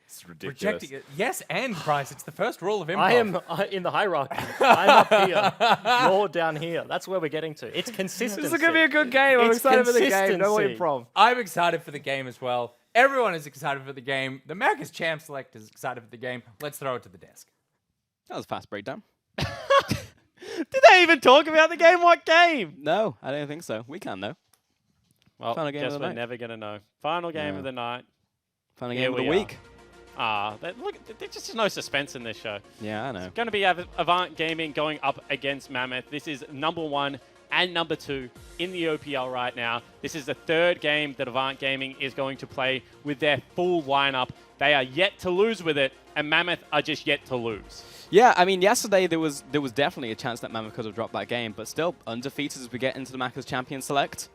It's ridiculous. Rejecting it. Yes, and Bryce, it's the first rule of improv. I am in the hierarchy. I'm up here. You're down here. That's where we're getting to. It's consistency. This is going to be a good game. I'm It's excited for the game. No consistency. improv. I'm excited for the game as well. Everyone is excited for the game. The Macca's Champ Select is excited for the game. Let's throw it to the desk. That was a fast breakdown. Did they even talk about the game? What game? No, I don't think so. We can, though. Well, Final game guess of the we're night. never going to know. Final game Yeah. of the night. Final Here game of the we are. week. Look, there's just no suspense in this show. Yeah, I know. Going to be Avant Gaming going up against Mammoth. This is number 1 and number 2 in the OPL right now. This is the third game that Avant Gaming is going to play with their full lineup. They are yet to lose with it, and Mammoth are just yet to lose. Yeah, I mean, yesterday there was definitely a chance that Mammoth could have dropped that game, but still undefeated as we get into the Macca's Champion Select.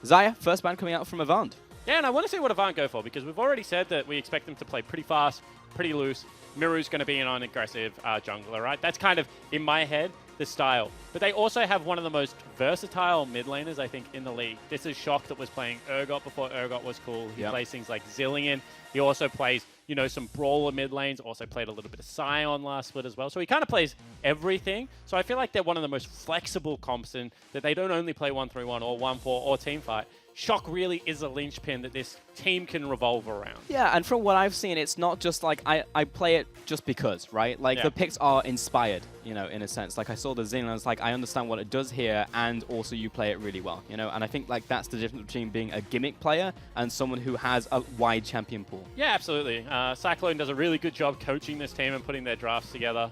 Zaya, first ban coming out from Avant. Yeah, and I want to see what Avant go for, because we've already said that we expect them to play pretty fast, pretty loose. Miru's going to be an aggressive jungler, right? That's kind of, in my head, the style. But they also have one of the most versatile mid laners, I think, in the league. This is Shock that was playing Urgot before Urgot was cool. He plays things like Zillion. He also plays, you know, some brawler mid lanes. Also played a little bit of Scion last split as well. So he kind of plays everything. So I feel like they're one of the most flexible comps in that they don't only play 1-3-1 or 1-4 or teamfight. Shock really is a linchpin that this team can revolve around. Yeah, and from what I've seen, it's not just like I play it just because, right? Like the picks are inspired, you know, in a sense. Like I saw the Zillion and I was like, I understand what it does here, and also you play it really well, you know? And I think like that's the difference between being a gimmick player and someone who has a wide champion pool. Yeah, absolutely. Cyclone does a really good job coaching this team and putting their drafts together.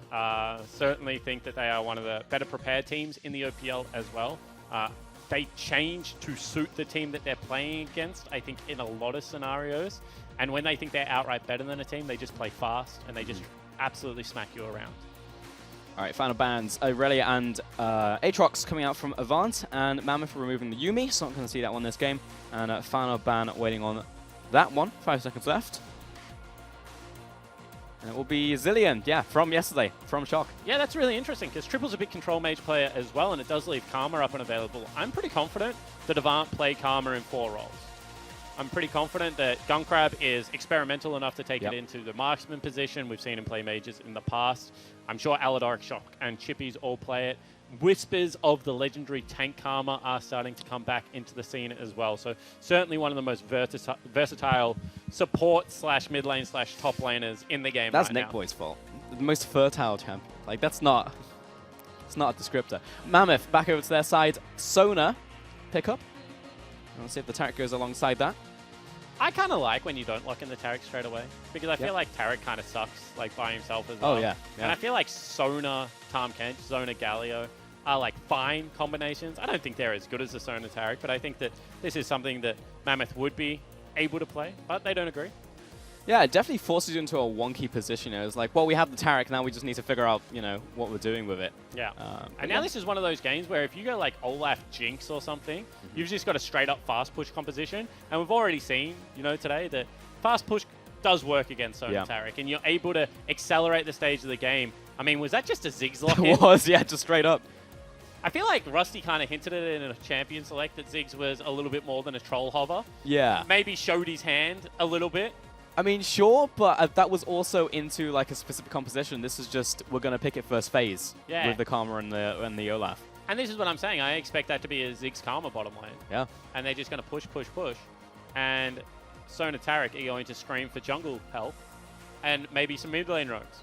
Certainly think that they are one of the better prepared teams in the OPL as well. They change to suit the team that they're playing against, I think, in a lot of scenarios. And when they think they're outright better than a team, they just play fast and they just absolutely smack you around. All right, final bans. Aurelia and Aatrox coming out from Avant, and Mammoth removing the Yuumi, so not going to see that one this game. And final ban waiting on that one. 5 seconds left. And it will be Zillion, yeah, from yesterday, from Shock. Yeah, that's really interesting because Triple's a big control mage player as well, and it does leave Karma up and available. I'm pretty confident that Avant play Karma in 4 roles. I'm pretty confident that Gunkrab is experimental enough to take it into the marksman position. We've seen him play mages in the past. I'm sure Aladoric, Shock, and Chippies all play it. Whispers of the legendary tank Karma are starting to come back into the scene as well. So certainly one of the most versatile support slash mid lane slash top laners in the game. That's right Nick now. Boy's fault. The most fertile champion. Like that's not. It's not a descriptor. Mammoth back over to their side. Sona pick up. Let's see if the Taric goes alongside that. I kind of like when you don't lock in the Taric straight away because I feel like Taric kind of sucks like by himself as well. Oh yeah. And I feel like Sona, Tahm Kench, Zona Galio are like fine combinations. I don't think they're as good as the Sona Taric, but I think that this is something that Mammoth would be able to play, but they don't agree. Yeah, it definitely forces you into a wonky position. It's like, well, we have the Taric, now we just need to figure out, you know, what we're doing with it. Yeah. And now this is one of those games where if you go like Olaf Jinx or something, you've just got a straight up fast push composition. And we've already seen, you know, today that fast push does work against Sona Taric, and you're able to accelerate the stage of the game. I mean, was that just a Ziggs lock in? It was, yeah, just straight up. I feel like Rusty kind of hinted at it in a champion select that Ziggs was a little bit more than a troll hover. Yeah. Maybe showed his hand a little bit. I mean, sure, but that was also into like a specific composition. This is just, we're going to pick it first phase with the Karma and the Olaf. And this is what I'm saying. I expect that to be a Ziggs Karma bottom lane. Yeah. And they're just going to push. And Sona Taric are going to scream for jungle help and maybe some mid lane roams.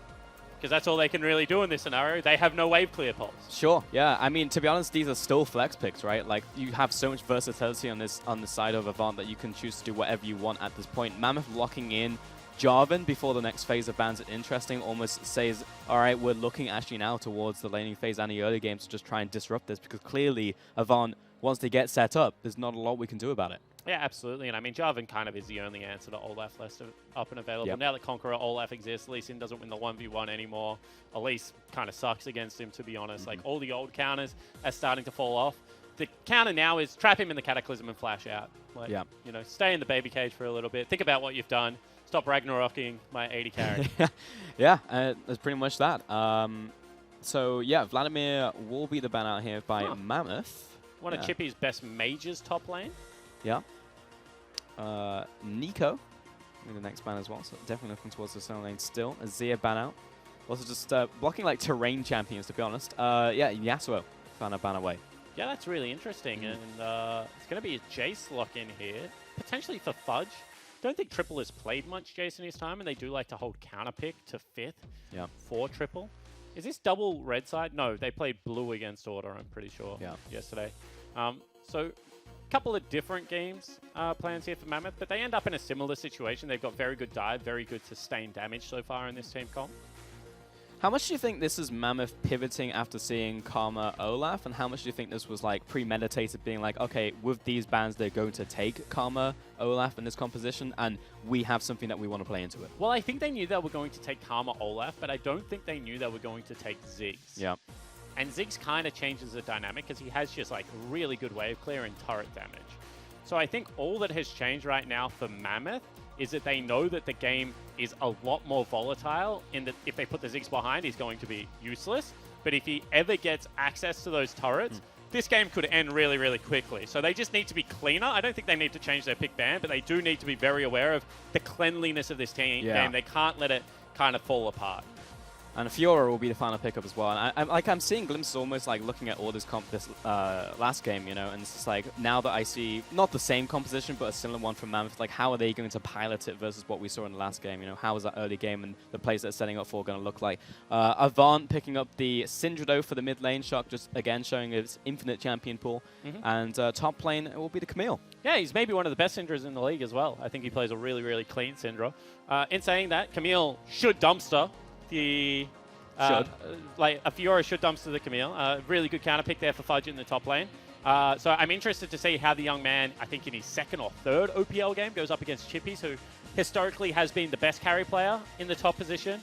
Because that's all they can really do in this scenario. They have no wave clear pulse. Sure, yeah. I mean, to be honest, these are still flex picks, right? Like, you have so much versatility on the side of Avant that you can choose to do whatever you want at this point. Mammoth locking in Jarvan before the next phase of bans is interesting. Almost says, all right, we're looking actually now towards the laning phase and the early games to just try and disrupt this, because clearly Avant, once they get set up, there's not a lot we can do about it. Yeah, absolutely. And I mean, Jarvan kind of is the only answer to Olaf left up and available. Now that Conqueror Olaf exists, Lee Sin doesn't win the 1v1 anymore. Elise kind of sucks against him, to be honest. Like, all the old counters are starting to fall off. The counter now is trap him in the Cataclysm and flash out. Like, you know, stay in the baby cage for a little bit. Think about what you've done. Stop Ragnarocking my 80 carry. That's pretty much that. So, yeah, Vladimir will be the ban out here by Mammoth. One of Chippy's best mages top lane. Yeah. Nico the next ban as well. So definitely looking towards the center lane still. Azir ban out. Also just blocking like terrain champions, to be honest. Yeah, Yasuo found a ban away. Yeah, that's really interesting. And it's going to be a Jace lock-in here, potentially for Fudge. Don't think Triple has played much Jace in his time, and they do like to hold counter pick to 5th for Triple. Is this double red side? No, they played blue against Order, I'm pretty sure, yesterday. So a couple of different games plans here for Mammoth, but they end up in a similar situation. They've got very good dive, very good sustained damage so far in this team comp. How much do you think this is Mammoth pivoting after seeing Karma Olaf, and how much do you think this was like premeditated, being like, okay, with these bans they're going to take Karma Olaf in this composition, and we have something that we want to play into it? Well, I think they knew they were going to take Karma Olaf, but I don't think they knew they were going to take Ziggs. Yeah. And Ziggs kind of changes the dynamic because he has just like a really good wave clear and turret damage. So I think all that has changed right now for Mammoth is that they know that the game is a lot more volatile in that if they put the Ziggs behind, he's going to be useless. But if he ever gets access to those turrets, this game could end really, really quickly. So they just need to be cleaner. I don't think they need to change their pick ban, but they do need to be very aware of the cleanliness of this game. They can't let it kind of fall apart. And Fiora will be the final pickup as well. And I'm seeing glimpses almost like looking at all this comp this last game, you know, and it's just like now that I see not the same composition but a similar one from Mammoth, like how are they going to pilot it versus what we saw in the last game? You know, how is that early game and the plays they're setting up for going to look like? Avant picking up the Syndra for the mid lane, Shock just again showing its infinite champion pool, and top lane it will be the Camille. Yeah, he's maybe one of the best Syndras in the league as well. I think he plays a really, really clean Syndra. In saying that, Camille should dumpster the like a Fiora should dumpster the Camille. Really good counter pick there for Fudge in the top lane. So I'm interested to see how the young man, I think in his 2nd or 3rd OPL game, goes up against Chippies, who historically has been the best carry player in the top position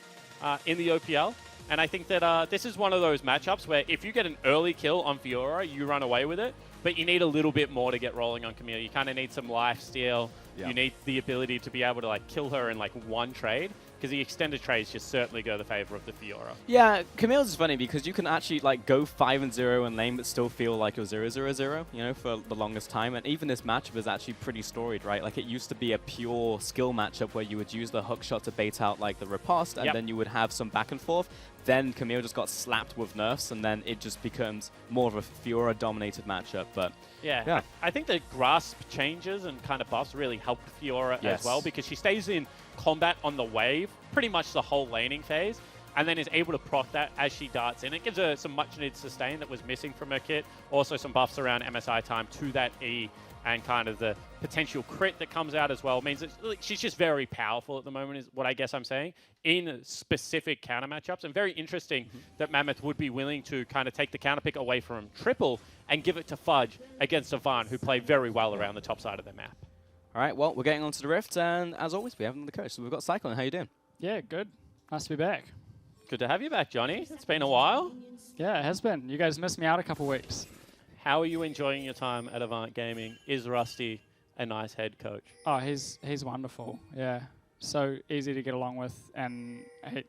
in the OPL. And I think that this is one of those matchups where if you get an early kill on Fiora, you run away with it. But you need a little bit more to get rolling on Camille. You kind of need some life steal. You need the ability to be able to like kill her in like one trade, because the extended trades just certainly go the favor of the Fiora. Yeah, Camille's is funny because you can actually like go 5-0 in lane but still feel like you're 0-0-0, you know, for the longest time. And even this matchup is actually pretty storied, right? Like it used to be a pure skill matchup where you would use the hook shot to bait out like the riposte, and then you would have some back and forth. Then Camille just got slapped with nerfs, and then it just becomes more of a Fiora-dominated matchup. But yeah, I think the grasp changes and kind of buffs really helped Fiora as well, because she stays in combat on the wave pretty much the whole laning phase, and then is able to proc that as she darts in. It gives her some much-needed sustain that was missing from her kit. Also some buffs around MSI time to that E, and kind of the potential crit that comes out as well means that she's just very powerful at the moment, is what I guess I'm saying, in specific counter matchups. And very interesting that Mammoth would be willing to kind of take the counter pick away from Triple and give it to Fudge against Avant, who play very well around the top side of the map. All right, well, we're getting on to the Rift, and as always, we have another coach. So we've got Cyclone. How you doing? Yeah, good. Nice to be back. Good to have you back, Johnny. It's been a while. Yeah, it has been. You guys missed me out a couple weeks. How are you enjoying your time at Avant Gaming? Is Rusty a nice head coach? Oh, he's wonderful. Yeah, so easy to get along with, and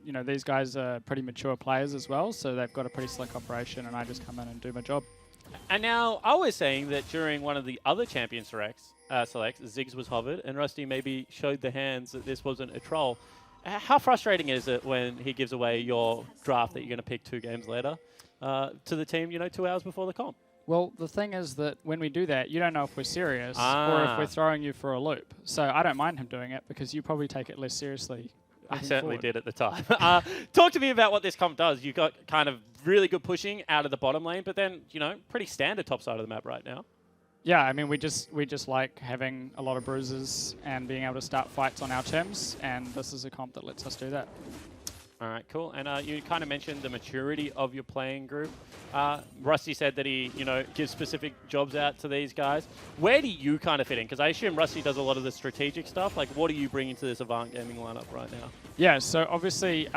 you know, these guys are pretty mature players as well, so they've got a pretty slick operation, and I just come in and do my job. And now I was saying that during one of the other champion selects, Ziggs was hovered, and Rusty maybe showed the hands that this wasn't a troll. How frustrating is it when he gives away your draft that you're going to pick 2 games later to the team, you know, 2 hours before the comp? Well, the thing is that when we do that, you don't know if we're serious or if we're throwing you for a loop. So I don't mind him doing it because you probably take it less seriously. I certainly did at the time. Talk to me about what this comp does. You got kind of really good pushing out of the bottom lane, but then, you know, pretty standard top side of the map right now. Yeah, I mean, we just like having a lot of bruises and being able to start fights on our terms, and this is a comp that lets us do that. All right, cool. And you kind of mentioned the maturity of your playing group. Rusty said that he, you know, gives specific jobs out to these guys. Where do you kind of fit in? Because I assume Rusty does a lot of the strategic stuff. Like, what are you bringing to this Avant Gaming lineup right now? Yeah, so obviously,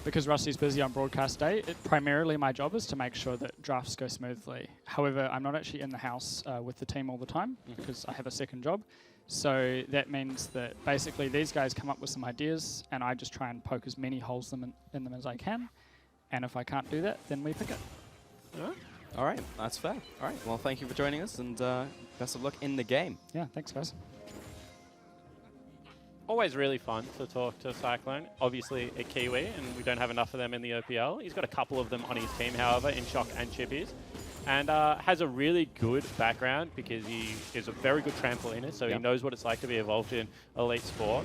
because Rusty's busy on broadcast day, primarily my job is to make sure that drafts go smoothly. However, I'm not actually in the house with the team all the time because I have a second job. So that means that basically these guys come up with some ideas, and I just try and poke as many holes in them as I can. And if I can't do that, then we pick it. All right, that's fair. All right, well, thank you for joining us, and best of luck in the game. Yeah, thanks, guys. Always really fun to talk to Cyclone. Obviously a Kiwi, and we don't have enough of them in the OPL. He's got a couple of them on his team, however, in Shock and Chippies. And has a really good background because he is a very good trampoliner, so he knows what it's like to be involved in elite sport.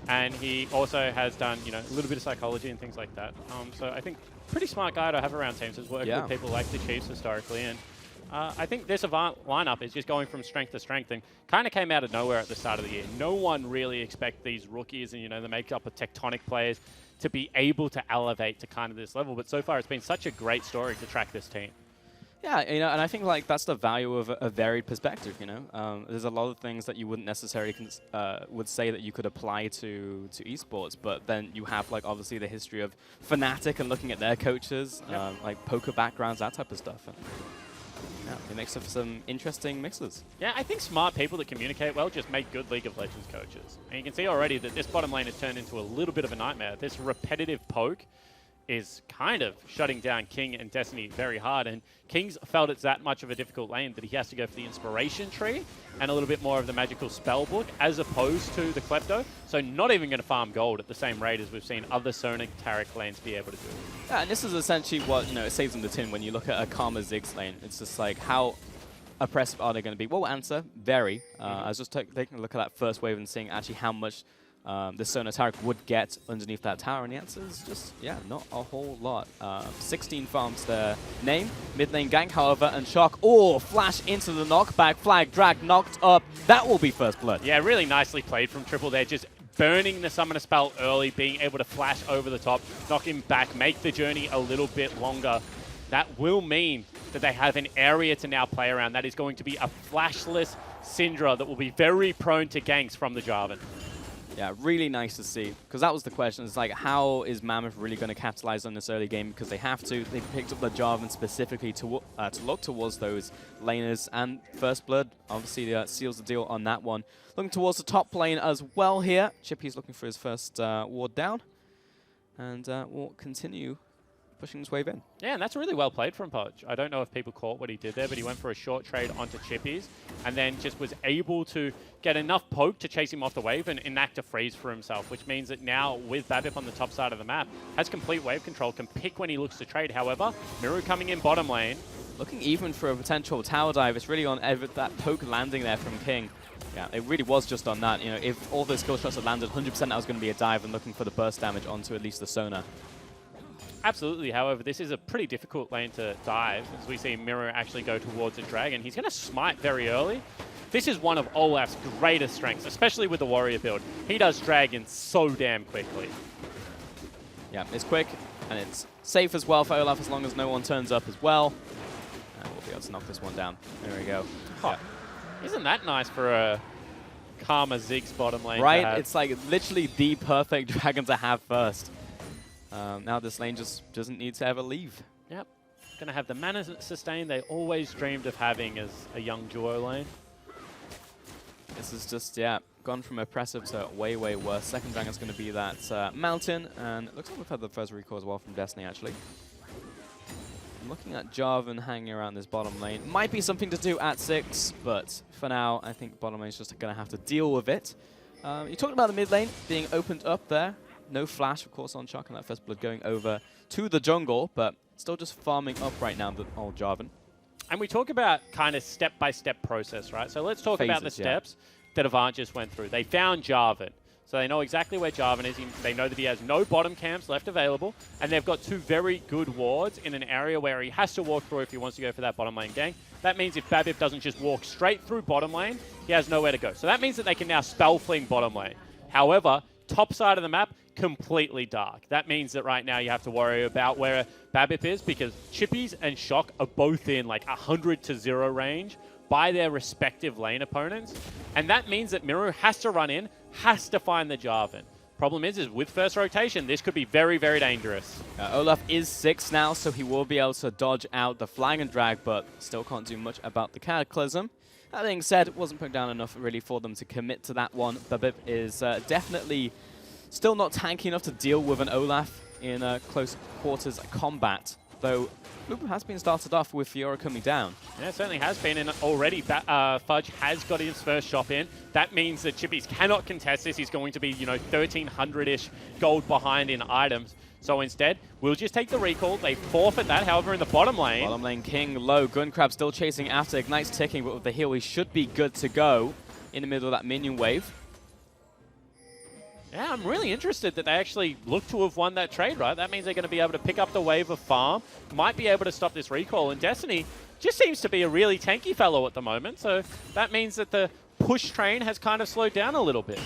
And he also has done, you know, a little bit of psychology and things like that. So I think pretty smart guy to have around teams. Has worked with people like the Chiefs historically, and I think this Avant lineup is just going from strength to strength and kind of came out of nowhere at the start of the year. No one really expect these rookies and, you know, the makeup of Tectonic players to be able to elevate to kind of this level. But so far, it's been such a great story to track this team. Yeah, you know, and I think like that's the value of a varied perspective. You know, there's a lot of things that you wouldn't necessarily would say that you could apply to esports, but then you have like obviously the history of Fnatic and looking at their coaches, like poker backgrounds, that type of stuff. And yeah, it makes for some interesting mixes. Yeah, I think smart people that communicate well just make good League of Legends coaches. And you can see already that this bottom lane has turned into a little bit of a nightmare. This repetitive poke is kind of shutting down King and Destiny very hard. And King's felt it's that much of a difficult lane that he has to go for the Inspiration Tree and a little bit more of the Magical Spell Book as opposed to the Klepto. So not even going to farm gold at the same rate as we've seen other Sonic Taric lanes be able to do. Yeah, and this is essentially what, you know, it saves in the tin when you look at a Karma Ziggs lane. It's just like, how oppressive are they going to be? Well, answer, very. I was just taking a look at that first wave and seeing actually how much the Sona Taric would get underneath that tower, and the answer is just, yeah, not a whole lot. 16 farms there. Name, mid lane gank, however, and Shock. Oh, flash into the knockback, flag, drag, knocked up. That will be first blood. Yeah, really nicely played from Triple there, just burning the Summoner spell early, being able to flash over the top, knock him back, make the journey a little bit longer. That will mean that they have an area to now play around. That is going to be a flashless Syndra that will be very prone to ganks from the Jarvan. Yeah, really nice to see, because that was the question. It's like, how is Mammoth really going to capitalize on this early game? Because they have to. They picked up the Jarvan specifically to look towards those laners, and First Blood obviously seals the deal on that one. Looking towards the top lane as well here. Chippy's looking for his first ward down, and will continue pushing his wave in. Yeah, and that's really well played from Podge. I don't know if people caught what he did there, but he went for a short trade onto Chippies and then just was able to get enough poke to chase him off the wave and enact a freeze for himself, which means that now with Babip on the top side of the map, has complete wave control, can pick when he looks to trade. However, Miru coming in bottom lane. Looking even for a potential tower dive. It's really on that poke landing there from King. Yeah, it really was just on that. You know, if all those skill shots had landed, 100% that was going to be a dive and looking for the burst damage onto at least the Sona. Absolutely. However, this is a pretty difficult lane to dive as we see Miru actually go towards a dragon. He's going to smite very early. This is one of Olaf's greatest strengths, especially with the warrior build. He does dragons so damn quickly. Yeah, it's quick and it's safe as well for Olaf as long as no one turns up as well. And we'll be able to knock this one down. There we go. Oh, yeah. Isn't that nice for a Karma Ziggs bottom lane? Right? It's like literally the perfect dragon to have first. Now this lane just doesn't need to ever leave. Yep. Going to have the mana sustain they always dreamed of having as a young duo lane. This is just, yeah, gone from oppressive to way, way worse. Second dragon's going to be that mountain, and it looks like we've had the first recall as well from Destiny, actually. I'm looking at Jarvan hanging around this bottom lane. Might be something to do at 6, but for now, I think bottom lane's just going to have to deal with it. You talked about the mid lane being opened up there. No flash, of course, on Chuck, and that First Blood going over to the jungle, but still just farming up right now, the old Jarvan. And we talk about kind of step-by-step process, right? So let's talk about the steps that Avant just went through. They found Jarvan. So they know exactly where Jarvan is. They know that he has no bottom camps left available, and they've got 2 very good wards in an area where he has to walk through if he wants to go for that bottom lane gank. That means if Babip doesn't just walk straight through bottom lane, he has nowhere to go. So that means that they can now spell fling bottom lane. However, top side of the map, completely dark. That means that right now you have to worry about where Babip is, because Chippies and Shock are both in like 100 to 0 range by their respective lane opponents. And that means that Miru has to run in, has to find the Jarvan. Problem is with first rotation, this could be very, very dangerous. Olaf is 6 now, so he will be able to dodge out the flag and drag, but still can't do much about the Cataclysm. That being said, it wasn't put down enough really for them to commit to that one. Babip is definitely still not tanky enough to deal with an Olaf in close quarters combat. though Blue has been started off with Fiora coming down. Yeah, it certainly has been, and already Fudge has got his first shop in. That means that Chippies cannot contest this. He's going to be, 1,300-ish gold behind in items. So instead, we'll just take the recall. They forfeit that, however, in the bottom lane. Bottom lane King low. Gunkrab still chasing after. Ignite's ticking, but with the heal, he should be good to go in the middle of that minion wave. Yeah, I'm really interested that they actually look to have won that trade, right? That means they're going to be able to pick up the wave of farm, might be able to stop this recall, and Destiny just seems to be a really tanky fellow at the moment, so that means that the push train has kind of slowed down a little bit.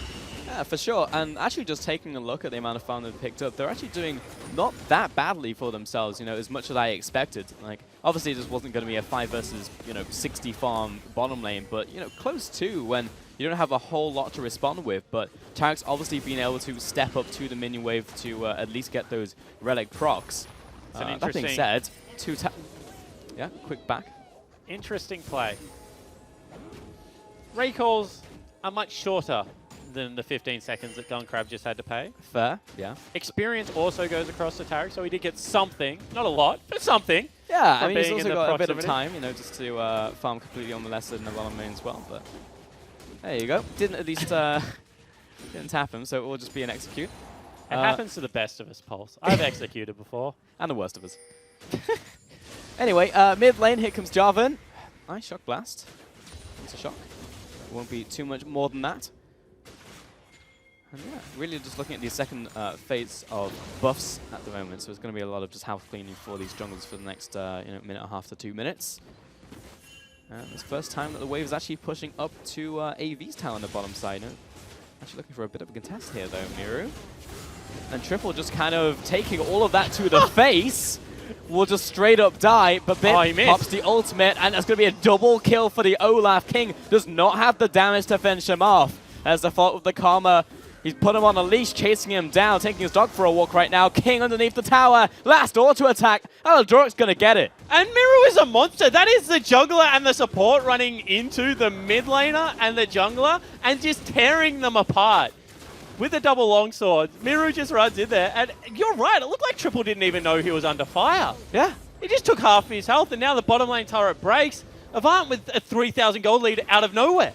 Yeah, for sure. And actually just taking a look at the amount of farm they've picked up, they're actually doing not that badly for themselves, as much as I expected. Like, obviously this wasn't going to be a 5 versus, 60 farm bottom lane, but, close to when you don't have a whole lot to respond with. But Tarek's obviously been able to step up to the minion wave to at least get those relic procs. That being said, yeah, quick back. Interesting play. Recalls are much shorter than the 15 seconds that Gunkrab just had to pay. Fair, yeah. Experience also goes across to Tarek, so he did get something. Not a lot, but something. Yeah, I mean, he's being also in the got a bit of proximity. time, just to farm completely on the lesser than the bottom lane as well. But there you go. Didn't at least didn't tap him, so it will just be an execute. It happens to the best of us, Pulse. I've executed before. And the worst of us. Anyway, mid lane, here comes Jarvan. Nice shock blast. It's a shock. Won't be too much more than that. And yeah, really just looking at the second phase of buffs at the moment, so it's going to be a lot of just house cleaning for these junglers for the next minute and a half to 2 minutes. And it's the first time that the wave is actually pushing up to AV's tower on the bottom side. Actually looking for a bit of a contest here though, Miru. And Triple just kind of taking all of that to the face. Will just straight up die, but Bit pops the ultimate, and that's going to be a double kill for the Olaf. King does not have the damage to finish him off. As the fault with the Karma, he's put him on a leash, chasing him down, taking his dog for a walk right now. King underneath the tower, last auto attack. Aladoric's going to get it. And Miru is a monster. That is the jungler and the support running into the mid laner and the jungler and just tearing them apart. With the double longsword, Miru just runs in there, and you're right, it looked like Triple didn't even know he was under fire. Yeah. He just took half of his health, and now the bottom lane turret breaks. Avant with a 3,000 gold lead out of nowhere.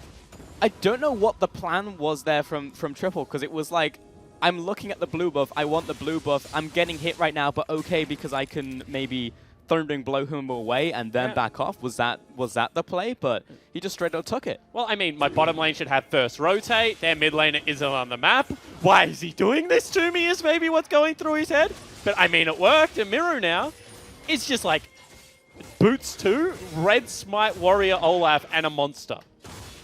I don't know what the plan was there from Triple, because it was like, I'm looking at the blue buff, I want the blue buff, I'm getting hit right now, but okay, because I can maybe Thundering blow him away and then back off. Was that the play? But he just straight up took it. Well, I mean, my bottom lane should have first rotate. Their mid laner isn't on the map. Why is he doing this to me is maybe what's going through his head. But I mean, it worked. And Miru now is just like Boots 2, Red Smite Warrior Olaf, and a monster.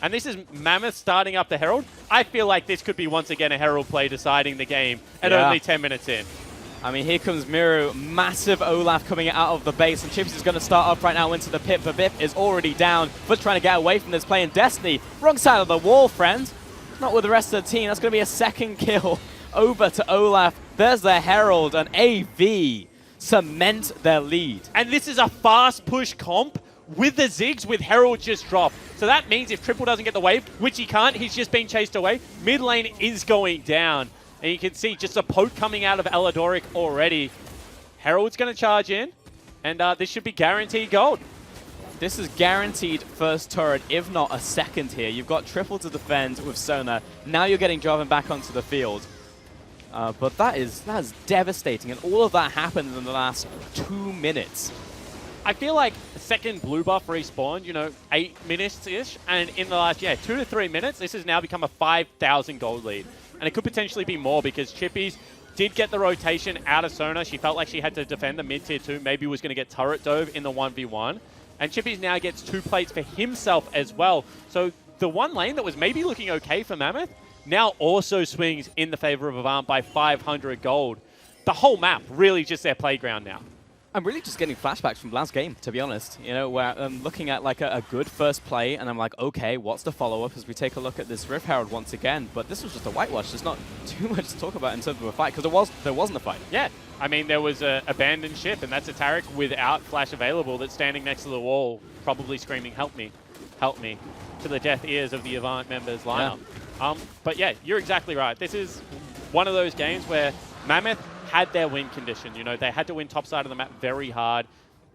And this is Mammoth starting up the Herald. I feel like this could be once again a Herald play deciding the game at only 10 minutes in. I mean, here comes Miru. Massive Olaf coming out of the base, and Chips is going to start up right now into the pit, but Bip is already down. But trying to get away from this, playing Destiny. Wrong side of the wall, friends. Not with the rest of the team. That's going to be a second kill over to Olaf. There's the Herald, and AV cement their lead. And this is a fast push comp with the Ziggs with Herald just drop. So that means if Triple doesn't get the wave, which he can't, he's just being chased away, mid lane is going down. And you can see just a poke coming out of Aladoric already. Herald's going to charge in, and this should be guaranteed gold. This is guaranteed first turret, if not a second here. You've got Triple to defend with Sona. Now you're getting Jarvan back onto the field. But that is devastating, and all of that happened in the last 2 minutes. I feel like a second blue buff respawned, 8 minutes-ish, and in the last, 2 to 3 minutes, this has now become a 5,000 gold lead. And it could potentially be more because Chippies did get the rotation out of Sona. She felt like she had to defend the mid-tier 2, maybe was going to get turret dove in the 1v1. And Chippies now gets 2 plates for himself as well. So the one lane that was maybe looking okay for Mammoth now also swings in the favor of Avant by 500 gold. The whole map really just their playground now. I'm really just getting flashbacks from last game, to be honest. Where I'm looking at like a good first play, and I'm like, okay, what's the follow-up as we take a look at this Rift Herald once again? But this was just a whitewash. There's not too much to talk about in terms of a fight, because there wasn't a fight. Yeah, I mean, there was an abandoned ship, and that's a Taric without flash available that's standing next to the wall, probably screaming, help me, to the deaf ears of the Avant members lineup. Yeah. But yeah, you're exactly right. This is one of those games where Mammoth had their win condition. You know, they had to win top side of the map very hard.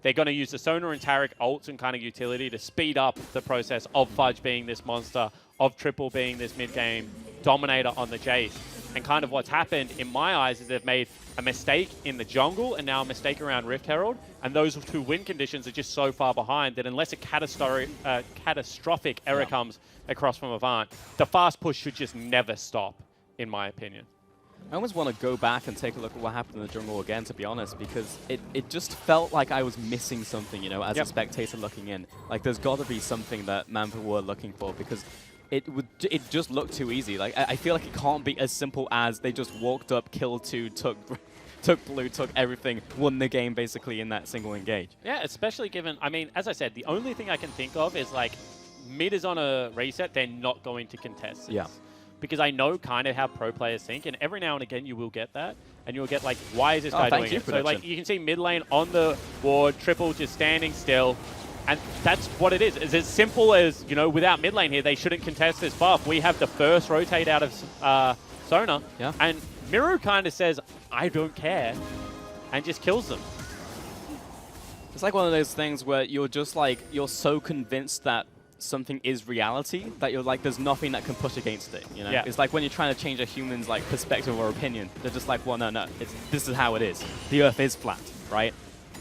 They're going to use the Sonar and Taric ults and kind of utility to speed up the process of Fudge being this monster, of Triple being this mid-game dominator on the Jace. And kind of what's happened, in my eyes, is they've made a mistake in the jungle and now a mistake around Rift Herald. And those two win conditions are just so far behind that unless a catastrophic error comes across from Avant, the fast push should just never stop, in my opinion. I almost want to go back and take a look at what happened in the jungle again, to be honest, because it just felt like I was missing something, you know, as a spectator looking in. Like, there's got to be something that Mammoth were looking for, because it just looked too easy. Like, I feel like it can't be as simple as they just walked up, killed two, took blue, took everything, won the game basically in that single engage. Yeah, especially given, I mean, as I said, the only thing I can think of is, like, mid is on a reset, they're not going to contest this. Yeah. Because I know kind of how pro players think, and every now and again you will get that, and you'll get like, why is this guy doing it? So like, you can see mid lane on the ward, Triple just standing still, and that's what it is. It's as simple as, you know, without mid lane here, they shouldn't contest this buff. We have the first rotate out of Sonar, and Miru kind of says, I don't care, and just kills them. It's like one of those things where you're just like, you're so convinced that something is reality that you're like, there's nothing that can push against it, you know? It's like when you're trying to change a human's like perspective or opinion, they're just like, well, no, this is how it is. The Earth is flat, right?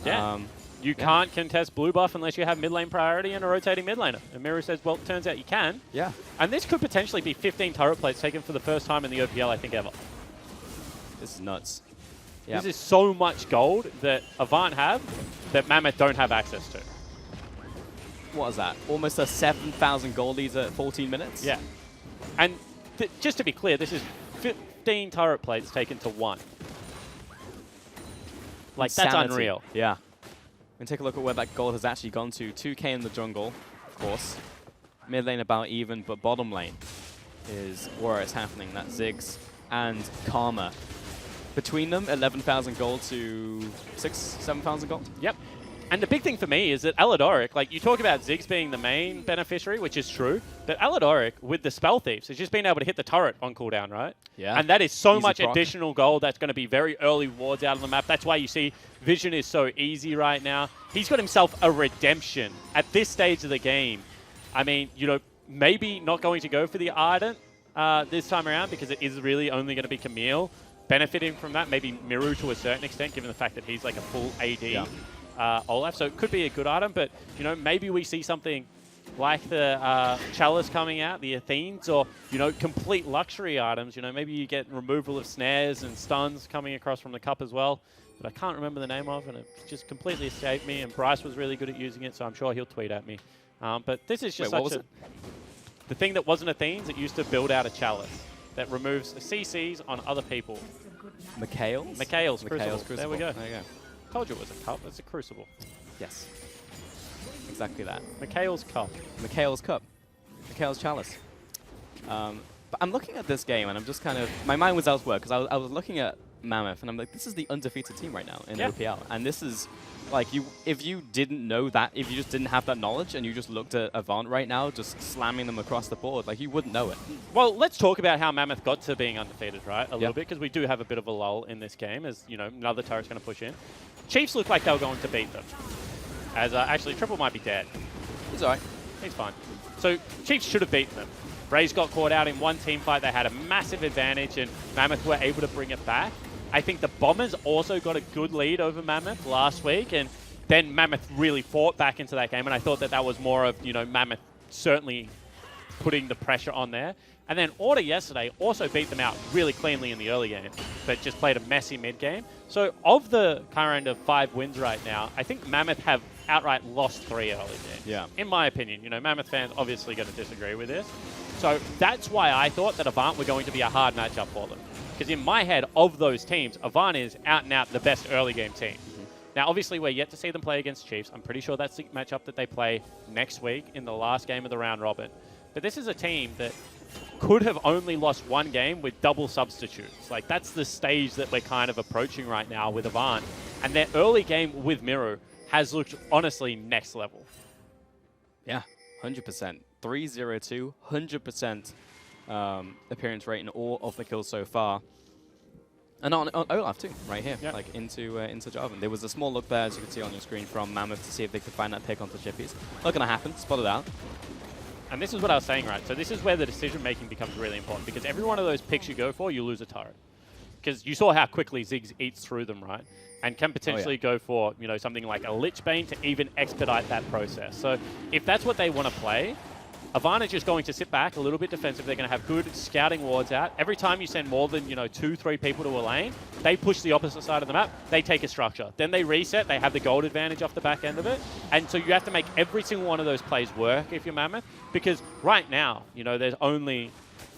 Yeah. You can't contest blue buff unless you have mid lane priority and a rotating mid laner. And Miru says, well, it turns out you can. Yeah. And this could potentially be 15 turret plates taken for the first time in the OPL, I think, ever. This is nuts. This is so much gold that Avant have that Mammoth don't have access to. What is that? Almost a 7,000 goldies at 14 minutes? Yeah. And just to be clear, this is 15 turret plates taken to 1. Like, Insanity. that's unreal. Yeah. And take a look at where that gold has actually gone to. 2k in the jungle, of course. Mid lane about even, but bottom lane is where it's happening. That's Ziggs and Karma. Between them, 11,000 gold to 7,000 gold? Yep. And the big thing for me is that Aladoric, like, you talk about Ziggs being the main beneficiary, which is true, but Aladoric, with the Spell Thieves, has just been able to hit the turret on cooldown, right? Yeah. And that is so Easy much proc. additional gold that's going to be very early wards out of the map. That's why you see Vision is so easy right now. He's got himself a redemption at this stage of the game. I mean, you know, maybe not going to go for the Ardent this time around because it is really only going to be Camille benefiting from that. Maybe Miru to a certain extent, given the fact that he's like a full AD. Olaf, so it could be a good item, but you know, maybe we see something like the Chalice coming out, the Athenes, or you know, complete luxury items. You know, maybe you get removal of snares and stuns coming across from the cup as well, that I can't remember the name of, and it just completely escaped me. And Bryce was really good at using it, so I'm sure he'll tweet at me. But this is just the thing that wasn't Athenes. It used to build out a Chalice that removes CCs on other people. Mikhail's? Mikhail's Crucible. There we go. There you go. Told you it was a cup. It's a crucible. Yes. Exactly that. Mikhail's cup. Mikhail's cup. Mikhail's chalice. But I'm looking at this game and I'm just kind of... My mind was elsewhere because I was looking at Mammoth and I'm like, this is the undefeated team right now in OPL. And this is... Like, if you didn't know that, if you just didn't have that knowledge and you just looked at Avant right now, just slamming them across the board, like, you wouldn't know it. Well, let's talk about how Mammoth got to being undefeated, right? A little bit, because we do have a bit of a lull in this game as, you know, another turret's going to push in. Chiefs look like they were going to beat them. As, actually, Triple might be dead. He's alright. He's fine. So, Chiefs should have beaten them. Raze got caught out in one team fight. They had a massive advantage, and Mammoth were able to bring it back. I think the Bombers also got a good lead over Mammoth last week, and then Mammoth really fought back into that game, and I thought that that was more of, you know, Mammoth certainly putting the pressure on there. And then Order yesterday also beat them out really cleanly in the early game, but just played a messy mid-game. So of the current of 5 wins right now, I think Mammoth have outright lost 3 early games. Yeah. In my opinion, you know, Mammoth fans obviously going to disagree with this. So that's why I thought that Avant were going to be a hard matchup for them. Because in my head, of those teams, Avant is out and out the best early game team. Now, obviously, we're yet to see them play against Chiefs. I'm pretty sure that's the matchup that they play next week in the last game of the round robin. But this is a team that could have only lost 1 game with double substitutes. Like, that's the stage that we're kind of approaching right now with Avant. And their early game with Miru has looked, honestly, next level. Yeah, 100%. 3-0-2, 100% appearance rate in all of the kills so far. And on Olaf too, right here, Yep. like into Jarvan. There was a small look there, as you can see on your screen, from Mammoth to see if they could find that pick onto Chippies. Not gonna happen. Spotted out. And this is what I was saying, right? So this is where the decision making becomes really important, because every one of those picks you go for, you lose a turret. Because you saw how quickly Ziggs eats through them, right? And can potentially go for, you know, something like a Lich Bane to even expedite that process. So if that's what they want to play, Avant is just going to sit back a little bit defensive. They're going to have good scouting wards out. Every time you send more than, you know, 2-3 people to a lane, they push the opposite side of the map. They take a structure. Then they reset. They have the gold advantage off the back end of it. And so you have to make every single one of those plays work if you're Mammoth. Because right now, you know, there's only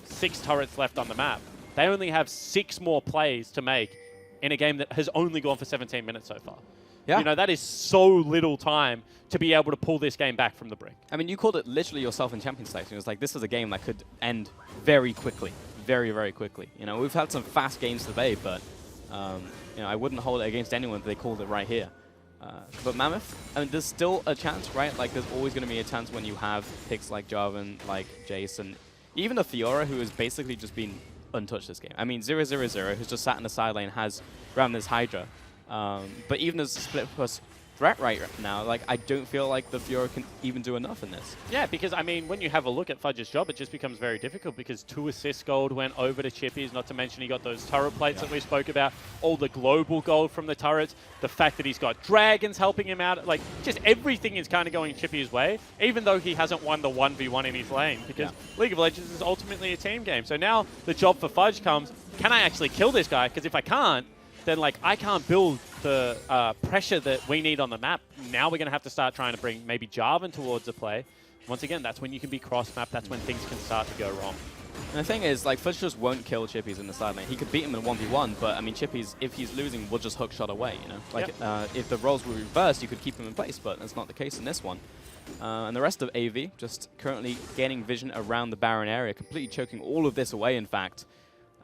6 turrets left on the map. They only have 6 more plays to make in a game that has only gone for 17 minutes so far. Yeah. You know, that is so little time to be able to pull this game back from the brink. I mean, you called it literally yourself in Champions Selection. It was like, this is a game that could end very quickly. Very, very quickly. You know, we've had some fast games today, but, you know, I wouldn't hold it against anyone if they called it right here. But Mammoth, I mean, there's still a chance, right? Like, there's always going to be a chance when you have picks like Jarvan, like Jason, even a Fiora who has basically just been untouched this game. I mean, 0-0-0, who's just sat in the side lane, has Ramnus Hydra. But even as split plus threat right now, like, I don't feel like the Fiora can even do enough in this. Yeah, because, I mean, when you have a look at Fudge's job, it just becomes very difficult because 2 assist gold went over to Chippies, not to mention he got those turret plates that we spoke about, all the global gold from the turrets, the fact that he's got dragons helping him out, like, just everything is kind of going Chippy's way, even though he hasn't won the 1v1 in his lane, because League of Legends is ultimately a team game. So now the job for Fudge comes, can I actually kill this guy? Because if I can't, then, like, I can't build the pressure that we need on the map. Now we're going to have to start trying to bring maybe Jarvan towards the play. Once again, that's when you can be cross-map. That's when things can start to go wrong. And the thing is, like, Fudge just won't kill Chippies in the side lane. He could beat him in a 1v1, but, I mean, Chippies, if he's losing, will just hook shot away, you know? Like, if the roles were reversed, you could keep him in place, but that's not the case in this one. And the rest of AV just currently gaining vision around the Baron area, completely choking all of this away, in fact.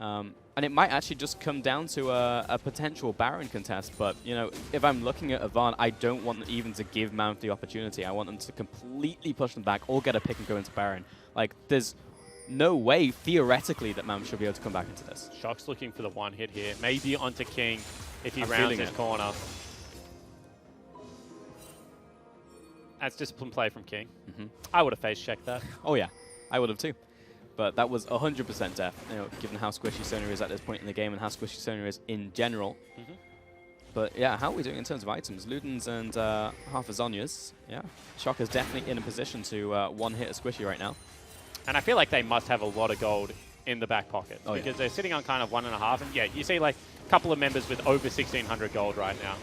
And it might actually just come down to a potential Baron contest, but, you know, if I'm looking at Avant, I don't want them even to give Mammoth the opportunity. I want them to completely push them back or get a pick and go into Baron. Like, there's no way, theoretically, that Mammoth should be able to come back into this. Shock's looking for the one hit here. Maybe onto King if he I'm rounds feeling his it. corner. That's disciplined play from King. I would have face checked that. Oh, yeah. I would have too. But that was 100% death, you know, given how squishy Sonya is at this point in the game and how squishy Sonya is in general. But yeah, how are we doing in terms of items? Ludens and half a Zhonya's. Yeah, Shock is definitely in a position to one-hit a squishy right now. And I feel like they must have a lot of gold in the back pocket because they're sitting on kind of 1.5. And yeah, you see like a couple of members with over 1,600 gold right now.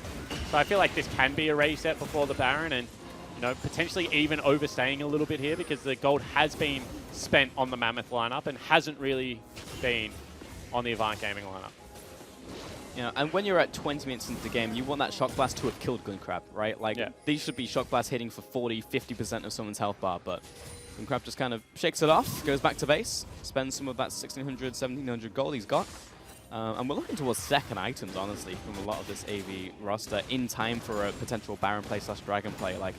So I feel like this can be a reset before the Baron and, you know, potentially even overstaying a little bit here because the gold has been spent on the Mammoth lineup and hasn't really been on the Avant Gaming lineup. You know, and when you're at 20 minutes into the game, you want that Shock Blast to have killed Gunkrab, right? Like, these should be Shock Blast hitting for 40, 50% of someone's health bar, but Gunkrab just kind of shakes it off, goes back to base, spends some of that 1,600, 1,700 gold he's got. And we're looking towards second items, honestly, from a lot of this AV roster in time for a potential Baron play / Dragon play. Like,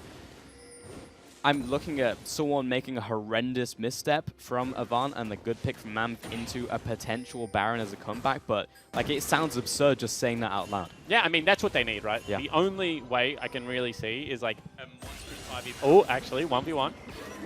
I'm looking at someone making a horrendous misstep from Avant and the good pick from Mammoth into a potential Baron as a comeback, but like it sounds absurd just saying that out loud. Yeah, I mean, that's what they need, right? Yeah. The only way I can really see is like a monstrous 5v. Oh, actually, 1v1.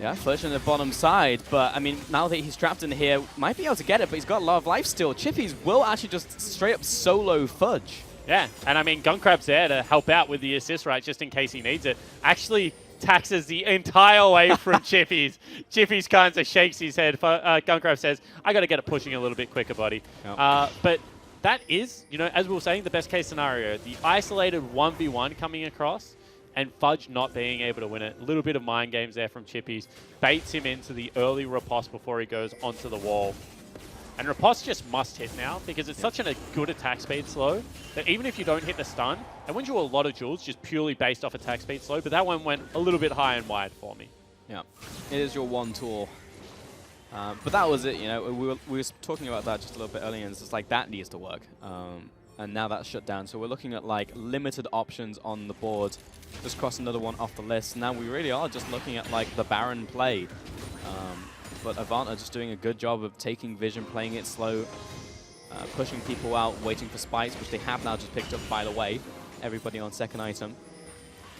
Yeah, Fudge on the bottom side, but I mean, now that he's trapped in here, might be able to get it, but he's got a lot of life still. Chippies will actually just straight up solo Fudge. Yeah, and I mean, Gunkrab's there to help out with the assist, right, just in case he needs it. Actually taxes the entire way from Chippies. Chippies kind of shakes his head. Gunkrab says, I got to get it pushing a little bit quicker, buddy. Yep. But that is, you know, as we were saying, the best case scenario. The isolated 1v1 coming across and Fudge not being able to win it. A little bit of mind games there from Chippies. Baits him into the early riposte before he goes onto the wall. And riposte just must hit now because it's such a good attack speed slow that even if you don't hit the stun, it wins you a lot of jewels just purely based off attack speed slow, but that one went a little bit high and wide for me. Yeah, it is your one tool. But that was it, you know, we were talking about that just a little bit earlier, and it's just like that needs to work. And now that's shut down, so we're looking at like limited options on the board. Just cross another one off the list. Now we really are just looking at like the Baron play. But Avant are just doing a good job of taking vision, playing it slow, pushing people out, waiting for spikes, which they have now just picked up, by the way. Everybody on second item.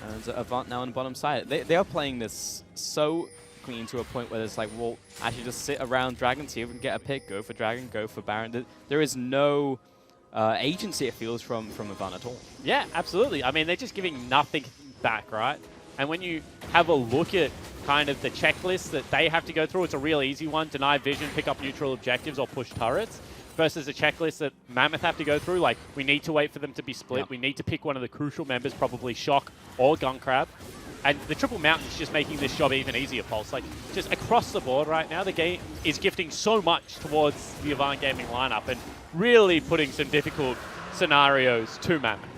And Avant now on the bottom side. They are playing this so clean to a point where it's like, well, actually just sit around Dragon, see if we can get a pick, go for Dragon, go for Baron. There is no agency, it feels, from Avant at all. Yeah, absolutely. I mean, they're just giving nothing back, right? And when you have a look at kind of the checklist that they have to go through, it's a real easy one. Deny vision, pick up neutral objectives, or push turrets. Versus a checklist that Mammoth have to go through, like we need to wait for them to be split. Yep. We need to pick one of the crucial members, probably Shock or Gunkrab. And the Triple Mountain's just making this job even easier, Pulse. Like, just across the board right now, the game is gifting so much towards the Avant Gaming lineup and really putting some difficult scenarios to Mammoth.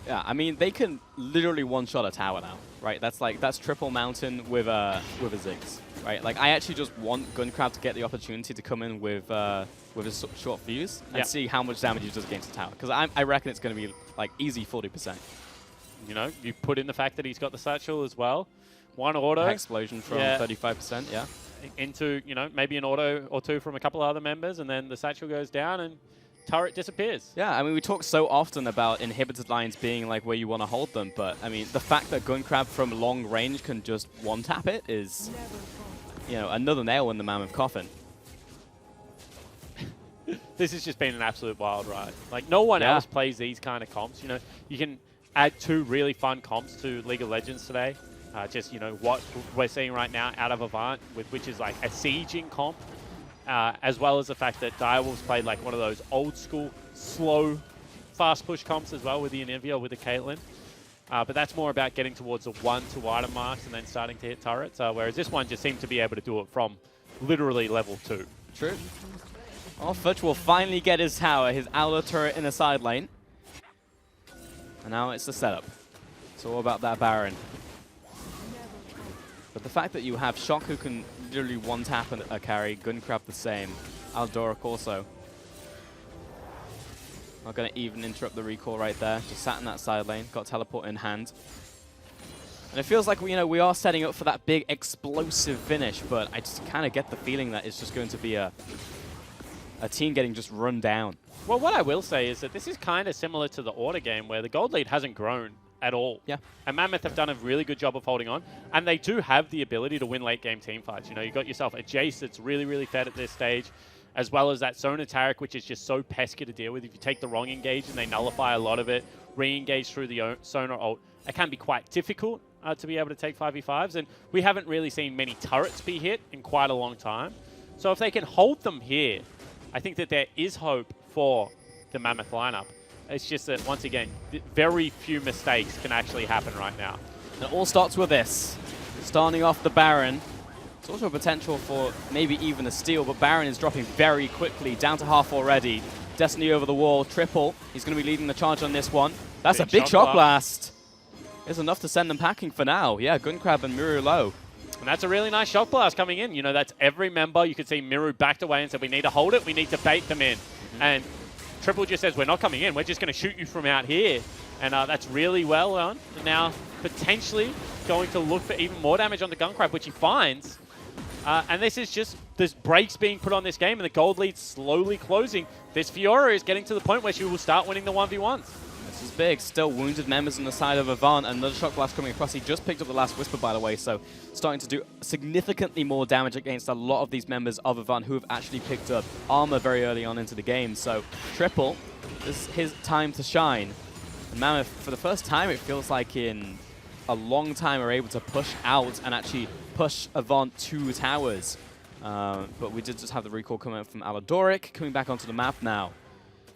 Yeah, I mean, they can literally one-shot a tower now, right? That's Triple Mountain with a Ziggs, right? Like, I actually just want Gunkrab to get the opportunity to come in with a short fuse and see how much damage he does against the tower. Because I reckon it's going to be, like, easy 40%. You know, you put in the fact that he's got the satchel as well. One auto. Explosion from 35%, yeah. Into, you know, maybe an auto or two from a couple of other members, and then the satchel goes down and turret disappears. Yeah, I mean, we talk so often about inhibited lines being like where you want to hold them, but I mean, the fact that Gunkrab from long range can just one-tap it is, you know, another nail in the Mammoth coffin. This has just been an absolute wild ride. Like, no one else plays these kind of comps. You know, you can add two really fun comps to League of Legends today. Just, you know, what we're seeing right now out of Avant, which is like a sieging comp, as well as the fact that Direwolves played like one of those old school, slow, fast push comps as well with the Anivia or with the Caitlyn. But that's more about getting towards the 1-2 item marks and then starting to hit turrets, whereas this one just seemed to be able to do it from literally level 2. True. Well, Futch will finally get his tower, his Owler turret in the side lane. And now it's the setup. It's all about that Baron. But the fact that you have Shock who can literally one-tap a carry, Gunkrab the same, Aldoric also. Not going to even interrupt the recall right there. Just sat in that side lane, got teleport in hand. And it feels like we are setting up for that big explosive finish, but I just kind of get the feeling that it's just going to be a team getting just run down. Well, what I will say is that this is kind of similar to the Order game where the gold lead hasn't grown at all. Yeah. And Mammoth have done a really good job of holding on, and they do have the ability to win late game team fights. You know, you got yourself a Jace that's really, really fed at this stage, as well as that Sonar Taric, which is just so pesky to deal with. If you take the wrong engage and they nullify a lot of it, re-engage through the Sonar ult, it can be quite difficult to be able to take 5v5s, and we haven't really seen many turrets be hit in quite a long time. So if they can hold them here, I think that there is hope for the Mammoth lineup. It's just that, once again, very few mistakes can actually happen right now. It all starts with this. Starting off the Baron. It's also a potential for maybe even a steal, but Baron is dropping very quickly, down to half already. Destiny over the wall, triple. He's going to be leading the charge on this one. That's a big shock blast. It's enough to send them packing for now. Yeah, Gunkrab and Miru low. And that's a really nice shock blast coming in. You know, that's every member. You could see Miru backed away and said, we need to hold it. We need to bait them in. And Triple just says, we're not coming in. We're just going to shoot you from out here. And that's really well done. And now potentially going to look for even more damage on the Gunkrab, which he finds. And this is just, there's breaks being put on this game and the gold lead slowly closing. This Fiora is getting to the point where she will start winning the 1v1s. This is big. Still wounded members on the side of Avant. Another shock blast coming across. He just picked up the last Whisper, by the way, so starting to do significantly more damage against a lot of these members of Avant who have actually picked up armor very early on into the game. So Triple, this is his time to shine. And Mammoth, for the first time, it feels like in a long time, are able to push out and actually push Avant 2 towers. But we did just have the recall coming from Aldoric, coming back onto the map now.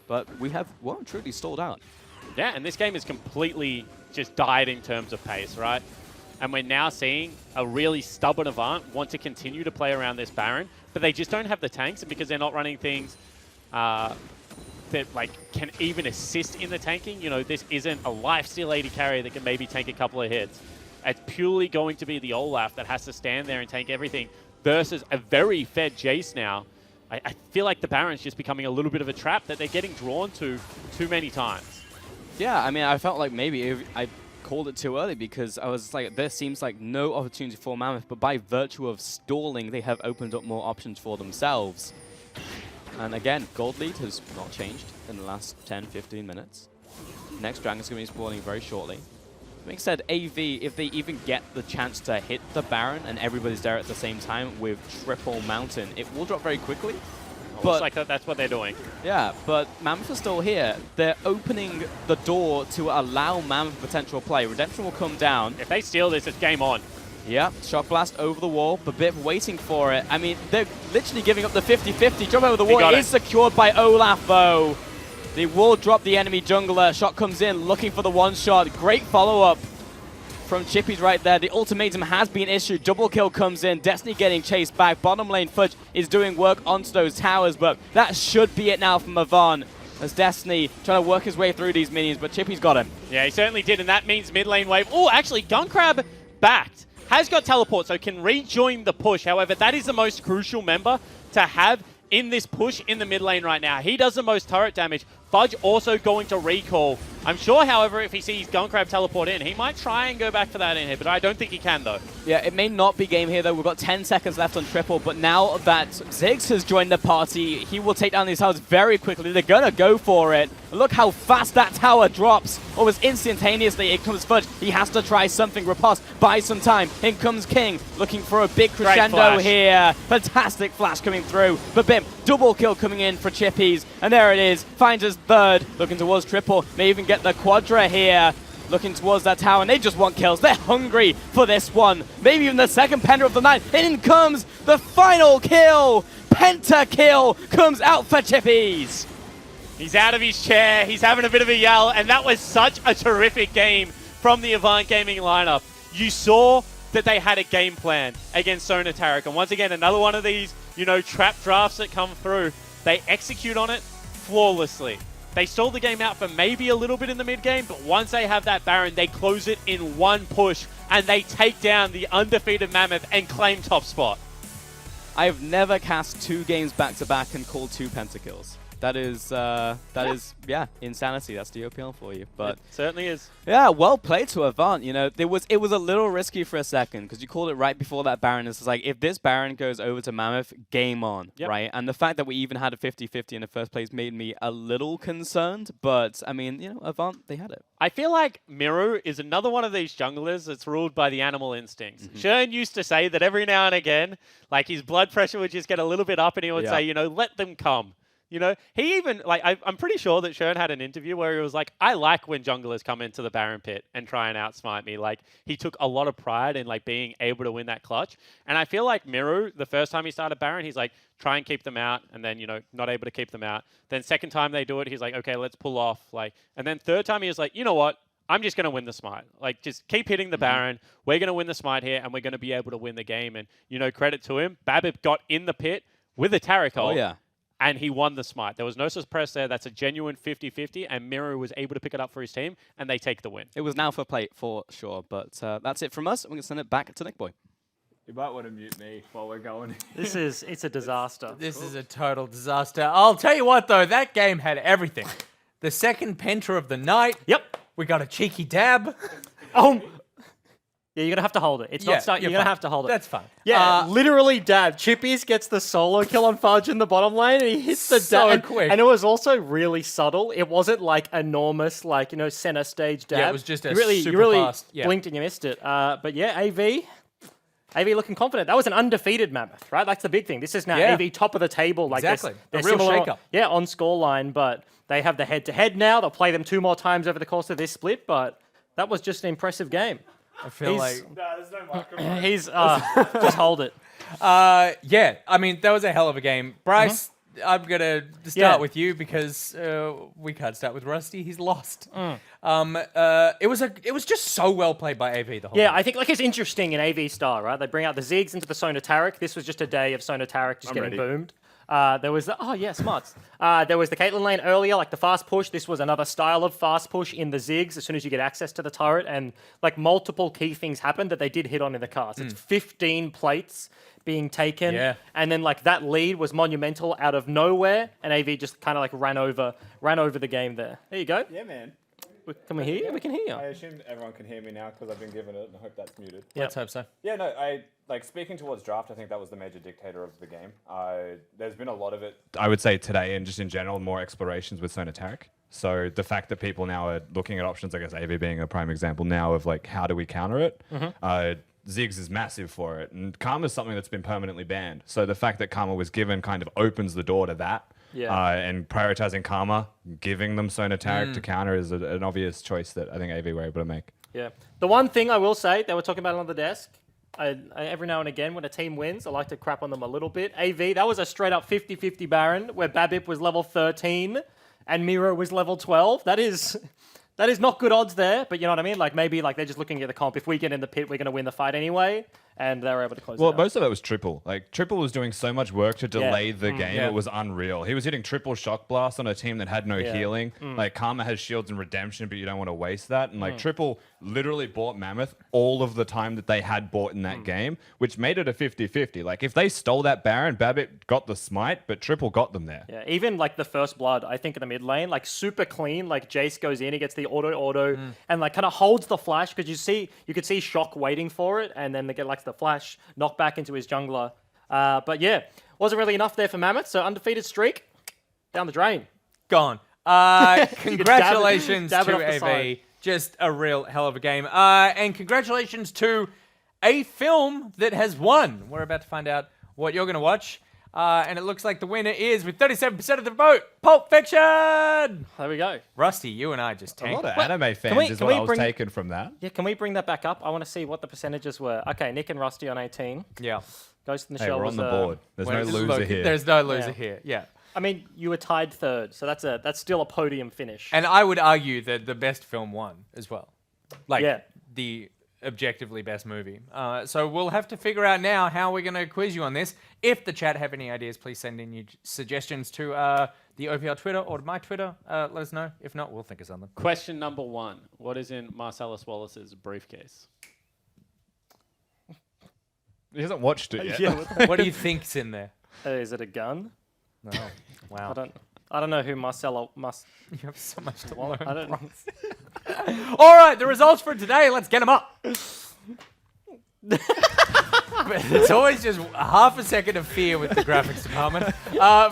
But we have, well, truly stalled out. Yeah, and this game is completely just died in terms of pace, right? And we're now seeing a really stubborn Avant want to continue to play around this Baron, but they just don't have the tanks, and because they're not running things that like can even assist in the tanking, you know, this isn't a lifesteal AD carry that can maybe tank a couple of hits. It's purely going to be the Olaf that has to stand there and tank everything versus a very fed Jace now. I feel like the Baron's just becoming a little bit of a trap that they're getting drawn to too many times. Yeah, I mean, I felt like maybe I called it too early because I was like, there seems like no opportunity for Mammoth, but by virtue of stalling, they have opened up more options for themselves. And again, gold lead has not changed in the last 10, 15 minutes. Next Dragon's going to be spawning very shortly. Being said, AV, if they even get the chance to hit the Baron and everybody's there at the same time with triple Mountain, it will drop very quickly. Looks like that's what they're doing. Yeah, but Mammoth is still here. They're opening the door to allow Mammoth potential play. Redemption will come down. If they steal this, it's game on. Yeah, Shock Blast over the wall. Babip waiting for it. I mean, they're literally giving up the 50-50. Jump over the wall is secured by Olaf, though. They will drop the enemy jungler. Shock comes in, looking for the one-shot. Great follow-up from Chippy's right there. The ultimatum has been issued. Double kill comes in. Destiny getting chased back. Bottom lane Fudge is doing work onto those towers, but that should be it now from Avant. As Destiny trying to work his way through these minions, but Chippy's got him. Yeah, he certainly did, and that means mid lane wave. Oh, actually, Gunkrab backed. Has got teleport, so can rejoin the push. However, that is the most crucial member to have in this push in the mid lane right now. He does the most turret damage. Fudge also going to recall. I'm sure, however, if he sees Gunkrab teleport in, he might try and go back for that inhib, but I don't think he can, though. Yeah, it may not be game here, though. We've got 10 seconds left on Triple, but now that Ziggs has joined the party, he will take down these towers very quickly. They're going to go for it. Look how fast that tower drops. Almost instantaneously, it comes Fudge. He has to try something. Riposte buys some time. In comes King, looking for a big crescendo here. Fantastic flash coming through. But Bim, double kill coming in for Chippies. And there it is. Finds his third. Looking towards Triple. May even get the Quadra here. Looking towards that tower, and they just want kills. They're hungry for this one. Maybe even the second Penta of the night. In comes the final kill. Pentakill comes out for Chippies. He's out of his chair. He's having a bit of a yell, and that was such a terrific game from the Avant Gaming lineup. You saw that they had a game plan against Sona Tarek, and once again, another one of these, trap drafts that come through. They execute on it flawlessly. They stall the game out for maybe a little bit in the mid game, but once they have that Baron, they close it in one push, and they take down the undefeated Mammoth and claim top spot. I've never cast 2 games back-to-back and called 2 pentakills. That is, yeah, insanity. That's DOPL for you. But it certainly is. Yeah, well played to Avant. It was a little risky for a second because you called it right before that Baron. It's like, if this Baron goes over to Mammoth, game on, right? And the fact that we even had a 50-50 in the first place made me a little concerned. But, I mean, Avant, they had it. I feel like Miru is another one of these junglers that's ruled by the animal instincts. Shern used to say that every now and again, like, his blood pressure would just get a little bit up and he would say, let them come. He even, I'm pretty sure that Shern had an interview where he was like, I like when junglers come into the Baron pit and try and outsmart me. Like, he took a lot of pride in, being able to win that clutch. And I feel like Miru, the first time he started Baron, he's like, try and keep them out, and then, not able to keep them out. Then second time they do it, he's like, okay, let's pull off. And then third time he was like, you know what? I'm just going to win the smite. Just keep hitting the Baron. We're going to win the smite here, and we're going to be able to win the game. And, credit to him. Babip got in the pit with a Tarek ult. Oh, yeah. And he won the smite. There was no suppress there. That's a genuine 50-50, and Miru was able to pick it up for his team, and they take the win. It was now for play for sure, but that's it from us. We're going to send it back to Nick Boy. You might want to mute me while we're going. It's a disaster. This is a total disaster. I'll tell you what, though, that game had everything. The second Penta of the night. Yep. We got a cheeky dab. Oh. Yeah, you're going to have to hold it. It's not start. You're going to have to hold it. That's fine. Yeah, literally dab. Chippies gets the solo kill on Fudge in the bottom lane, and he hits the So dab. quick. And it was also really subtle. It wasn't enormous, center stage dab. Yeah, it was just a you super really fast. Yeah. blinked and you missed it. But yeah, AV looking confident. That was an undefeated Mammoth, right? That's the big thing. This is now AV top of the table. Exactly. They're A real similar, shake-up. Yeah, on scoreline, but they have the head-to-head now. They'll play them 2 more times over the course of this split, but that was just an impressive game. I feel like... No, there's no microphone. He's just hold it. Yeah, I mean, that was a hell of a game. Bryce, I'm going to start Yeah. with you because we can't start with Rusty. He's lost. It was just so well played by AV the whole Yeah, time. I think it's interesting in AV style, right? They bring out the Ziggs into the Sona Tarek. This was just a day of Sona Tarek just getting ready. boomed. There was smarts. There was the Caitlyn lane earlier, the fast push. This was another style of fast push in the Ziggs as soon as you get access to the turret. And multiple key things happened that they did hit on in the cast. It's 15 plates being taken. Yeah. And then that lead was monumental out of nowhere. And AV just kind of ran over the game there. There you go. Yeah, man. Can we hear you? We can hear you. I assume everyone can hear me now because I've been given it, and I hope that's muted. Let's hope so. Yeah, no, speaking towards draft, I think that was the major dictator of the game. There's been a lot of it, I would say, today, and just in general, more explorations with Sonatarek. So the fact that people now are looking at options, I guess AV being a prime example now of like, how do we counter it? Ziggs is massive for it, and Karma is something that's been permanently banned. So the fact that Karma was given kind of opens the door to that. Yeah. And prioritizing Karma, giving them Sonatarek to counter is an obvious choice that I think AV were able to make. Yeah. The one thing I will say, they were talking about it on the desk. I every now and again, when a team wins, I like to crap on them a little bit. AV, that was a straight up 50-50 Baron where Babip was level 13 and Miro was level 12. That is not good odds there, but you know what I mean? Like maybe like they're just looking at the comp. If we get in the pit, we're going to win the fight anyway. And they were able to close it out. Most of it was Triple. Like, Triple was doing so much work to delay the game. Yeah. It was unreal. He was hitting triple shock blast on a team that had no healing. Like, Karma has shields and redemption, but you don't want to waste that. And, like, Triple literally bought Mammoth all of the time that they had bought in that game, which made it a 50-50. Like, if they stole that Baron, Babbitt got the smite, but Triple got them there. Yeah, even like the first blood, I think in the mid lane, like super clean. Like Jace goes in, he gets the auto, and like kind of holds the flash because you could see Shock waiting for it, and then they get like the flash knocked back into his jungler. But yeah, wasn't really enough there for Mammoth. So undefeated streak down the drain. Gone. Congratulations dab it off the to AV. side. Just a real hell of a game. And congratulations to a film that has won. We're about to find out what you're going to watch. And it looks like the winner is, with 37% of the vote, Pulp Fiction! There we go. Rusty, you and I just A tanked. lot of anime fans we- is can what we I was bring- taken from that. Yeah, can we bring that back up? I want to see what the percentages were. Okay, Nick and Rusty on 18. Yeah. Ghost in the Hey, Shell we're was on the board. There's no Well, loser look, here. There's no loser Yeah. here. Yeah. I mean, you were tied third, so that's still a podium finish. And I would argue that the best film won as well. Like, Yeah. the objectively best movie. So we'll have to figure out now how we're going to quiz you on this. If the chat have any ideas, please send in your suggestions to the OPL Twitter or to my Twitter. Let us know. If not, we'll think of something. Question number 1. What is in Marcellus Wallace's briefcase? He hasn't watched it yet. yeah, What do you think's in there? is it a gun? No. Wow. I don't know who Marcelo must. You have so much to I learn. don't. All right, the results for today. Let's get them up. It's always just half a second of fear with the graphics department.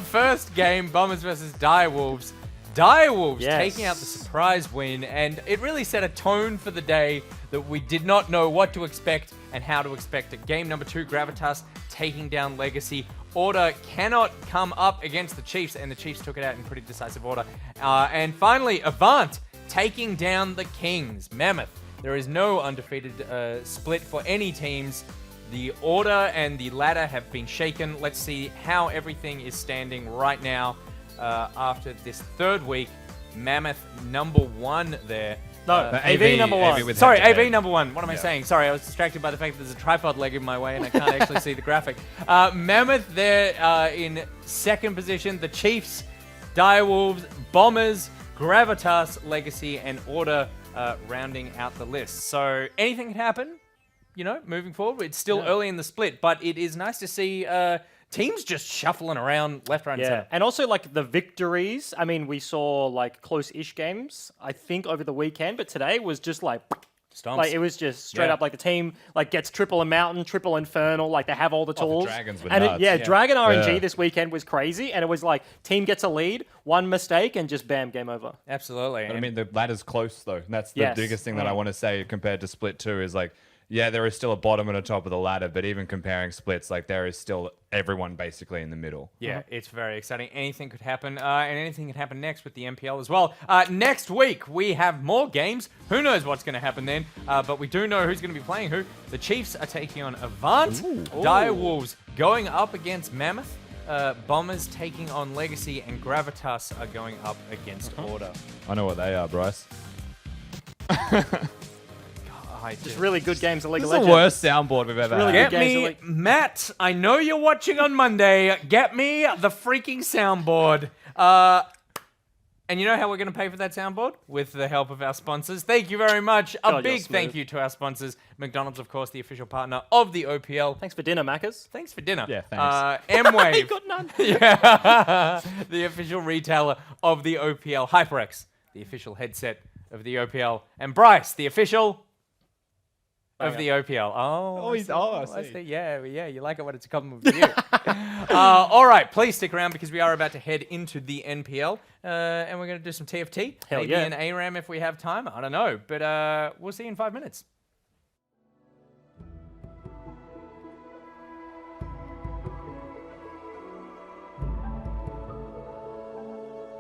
First game, Bombers versus Direwolves. Direwolves Yes. taking out the surprise win, and it really set a tone for the day that we did not know what to expect and how to expect it. Game number 2, Gravitas taking down Legacy. Order cannot come up against the Chiefs, and the Chiefs took it out in pretty decisive order. And finally, Avant taking down the Kings. Mammoth. There is no undefeated split for any teams. The order and the ladder have been shaken. Let's see how everything is standing right now after this third week. Mammoth number 1 there. No, AV number 1. with Sorry, head-to-head. AV number 1. What am I saying? Sorry, I was distracted by the fact that there's a tripod leg in my way and I can't actually see the graphic. Mammoth there in second position. The Chiefs, Direwolves, Bombers, Gravitas, Legacy, and Order rounding out the list. So anything can happen, you know, moving forward. It's still early in the split, but it is nice to see teams just shuffling around left, right, and Yeah, center. and also like the victories. I mean, we saw like close-ish games, I think, over the weekend, but today was just like Stomps. Like it was just straight Yeah. up like the team like gets triple and mountain, triple infernal, like they have all the the tools. dragons were and nuts. yeah, Yeah. Dragon RNG Yeah. this weekend was crazy, and it was like team gets a lead, one mistake, and just bam, game over. Absolutely. But I mean, the ladder's close, though. And that's the Yes. biggest thing that I want to say compared to Split 2 is like, yeah, there is still a bottom and a top of the ladder, but even comparing splits, like there is still everyone basically in the middle. Yeah, it's very exciting. Anything could happen, and anything can happen next with the MPL as well. Next week, we have more games. Who knows what's going to happen then, but we do know who's going to be playing who. The Chiefs are taking on Avant. Direwolves going up against Mammoth. Bombers taking on Legacy, and Gravitas are going up against Order. I know what they are, Bryce. Just really good games of League This of is the Legends. worst soundboard we've ever really had. good. Get games are me, like- Matt, I know you're watching on Monday. Get me the freaking soundboard. And you know how we're going to pay for that soundboard? With the help of our sponsors. Thank you very much. A God, you're big thank smooth. you to our sponsors. McDonald's, of course, the official partner of the OPL. Thanks for dinner, Maccas. Thanks for dinner. Yeah, thanks. M-Wave, Got none. yeah, the official retailer of the OPL. HyperX, the official headset of the OPL, and Bryce, the official of the OPL. I see. Yeah, you like it when it's a compliment with you. All right, please stick around because we are about to head into the NPL, and we're going to do some TFT. Hell Maybe yeah. an ARAM if we have time. I don't know, but we'll see you in 5 minutes.